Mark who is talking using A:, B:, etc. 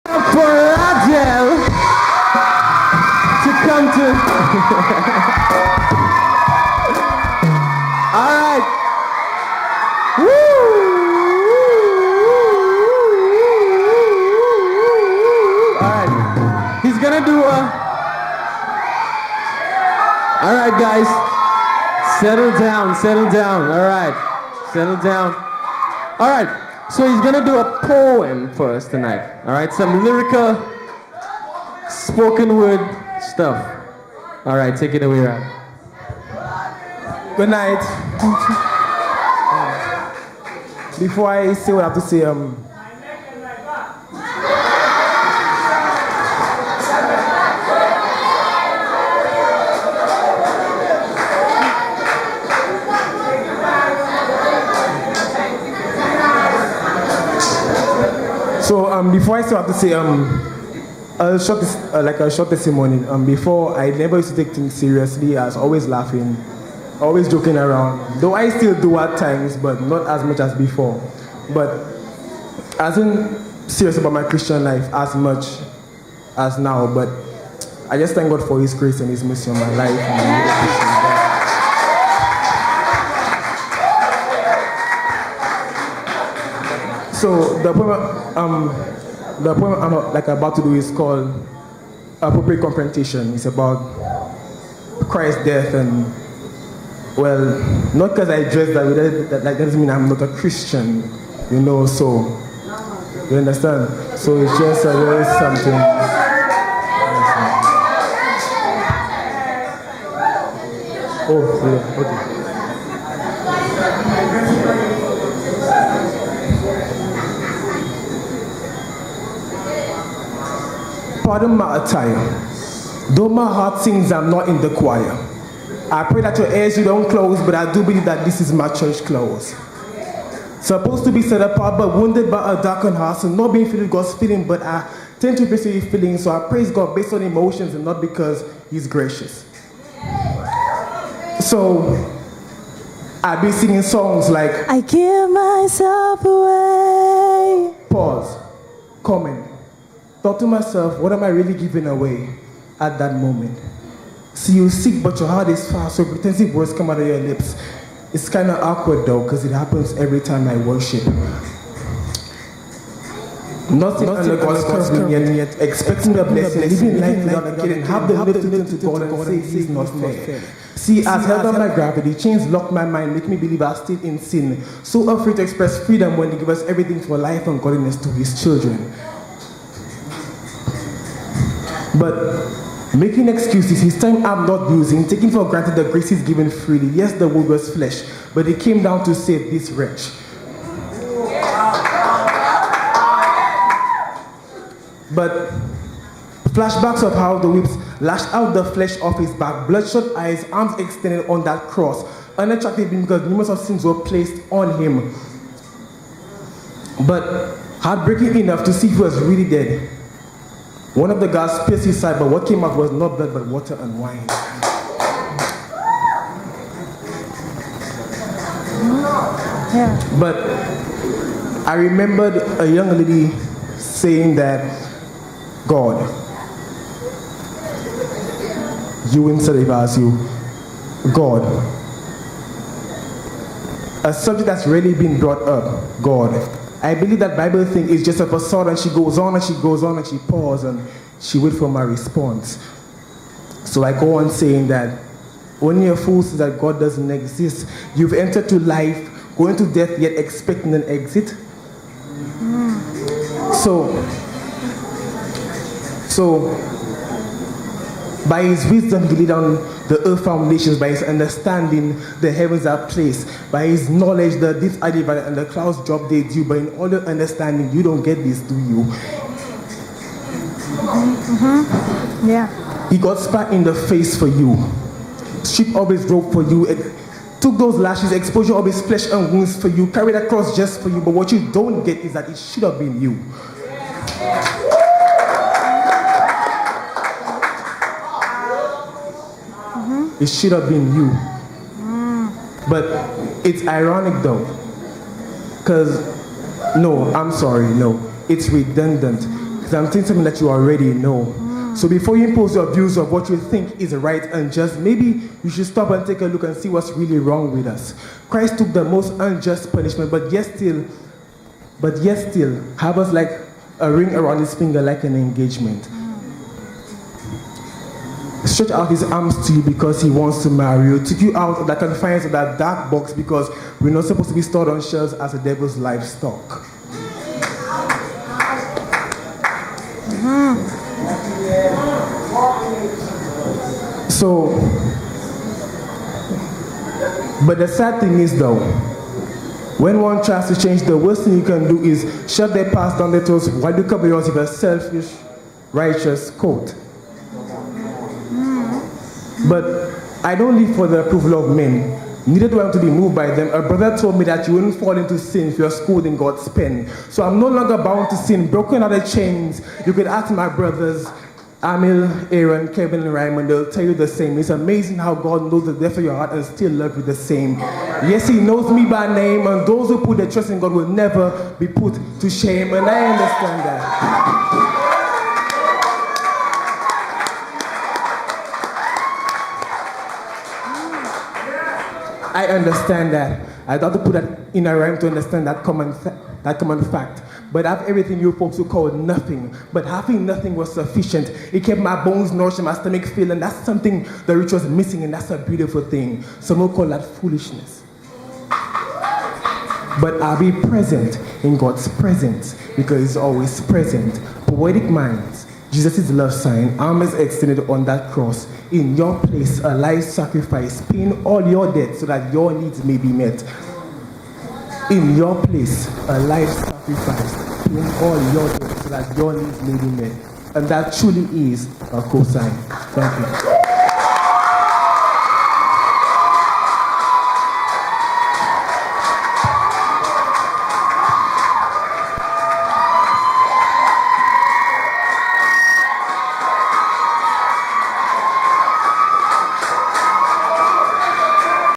A: For Radelle to come to. All right. Woo! All right. He's gonna do a. All right, guys. Settle down. Settle down. All right. Settle down. All right. So he's gonna do a poem for us tonight. All right, some lyrical, spoken word stuff. All right, take it away, Rab.
B: Good night. Before I say what I have to say, before I say what I have to say, a short testimony. Before, I never used to take things seriously. I was always laughing, always joking around. Though I still do at times, but not as much as before. But I wasn't serious about my Christian life as much as now. But I just thank God for His grace and His mercy on my life. And I really appreciate that. So the poem I'm about to do is called Appropriate Confrontation. It's about Christ's death, and well, not because I dress that way, that doesn't mean I'm not a Christian, you know. So you understand? So it's just a little something. Oh yeah, okay. Pardon my attire, though my heart sings I'm not in the choir. I pray that your ears you don't close, but I do believe that this is my church clothes. Supposed to be set apart, but wounded by a darkened heart, so not being filled with God's feeling, but I tend to pursue His feelings, so I praise God based on emotions and not because He's gracious. So I've been singing songs like
C: I give myself away.
B: Pause, comment. Thought to myself, what am I really giving away at that moment? See, you sick, but your heart is far, so pretensive words come out of your lips. It's kind of awkward though, because it happens every time I worship. Nothing under God's curve, yet expecting the blessing, living life without a kid, and have the lift to turn to God and say He's not fair. See, as held on my gravity, chains locked my mind, make me believe I'm still in sin. So afraid to express freedom when He gives us everything for life and godliness to His children. But making excuses, His time I'm not using, taking for granted the grace He's given freely. Yes, the word was flesh, but it came down to save this wretch. But flashbacks of how the whips lashed out the flesh off His back, bloodshot eyes, arms extended on that cross, unattractive because numerous of sins were placed on Him. But heartbreaking enough to see He was really dead. One of the guards pierced His side, but what came out was not blood, but water and wine.
C: Yeah.
B: But I remembered a young lady saying that, God, you instead if I ask you, God, a subject that's really been brought up, God. I believe that Bible thing is just a facade, and she goes on and she goes on and she pauses and she waits for my response. So I go on saying that only a fool says that God doesn't exist. You've entered to life, going to death, yet expecting an exit. So by His wisdom He laid down the earth foundations, by His understanding the heavens are placed, by His knowledge the deep are divided and the clouds drop their dew. But in all your understanding you don't get this, do you?
C: Yeah.
B: He got spat in the face for you, stripped of His robe for you, took those lashes, exposure of His flesh and wounds for you, carried a cross just for you. But what you don't get is that it should have been you. It should have been you. But it's ironic though, because, no, I'm sorry, no, it's redundant. because I'm saying something that you already know. So before you impose your views of what you think is right and just, maybe you should stop and take a look and see what's really wrong with us. Christ took the most unjust punishment, but yet still have us like a ring around his finger like an engagement. Stretch out his arms to you because he wants to marry you. Took you out of the confines of that dark box because we're not supposed to be stored on shelves as the devil's livestock. So, but the sad thing is though, when one tries to change, the worst thing you can do is shove their past down their throats while you cover yours with a selfish, righteous coat. But I don't live for the approval of men. Neither do I want to be moved by them. A brother told me that you wouldn't fall into sin if you're schooled in God's pen. So I'm no longer bound to sin. Broken are the chains. You could ask my brothers, Amil, Aaron, Kevin, and Raymond. They'll tell you the same. It's amazing how God knows the depth of your heart and still love you the same. Yes, he knows me by name, and those who put their trust in God will never be put to shame. And I understand that. I understand that. I thought to put that in a rhyme to understand that common fact. But I have everything you folks who call nothing. But having nothing was sufficient. It kept my bones nourished and my stomach filled, and that's something the rich was missing, and that's a beautiful thing. Some will call that foolishness. But I'll be present in God's presence because he's always present. Poetic minds. Jesus' love sign, arms extended on that cross. In your place, a life sacrifice, paying all your debts so that your needs may be met. In your place, a life sacrifice, paying all your debts so that your needs may be met. And that truly is a cosign. Thank you.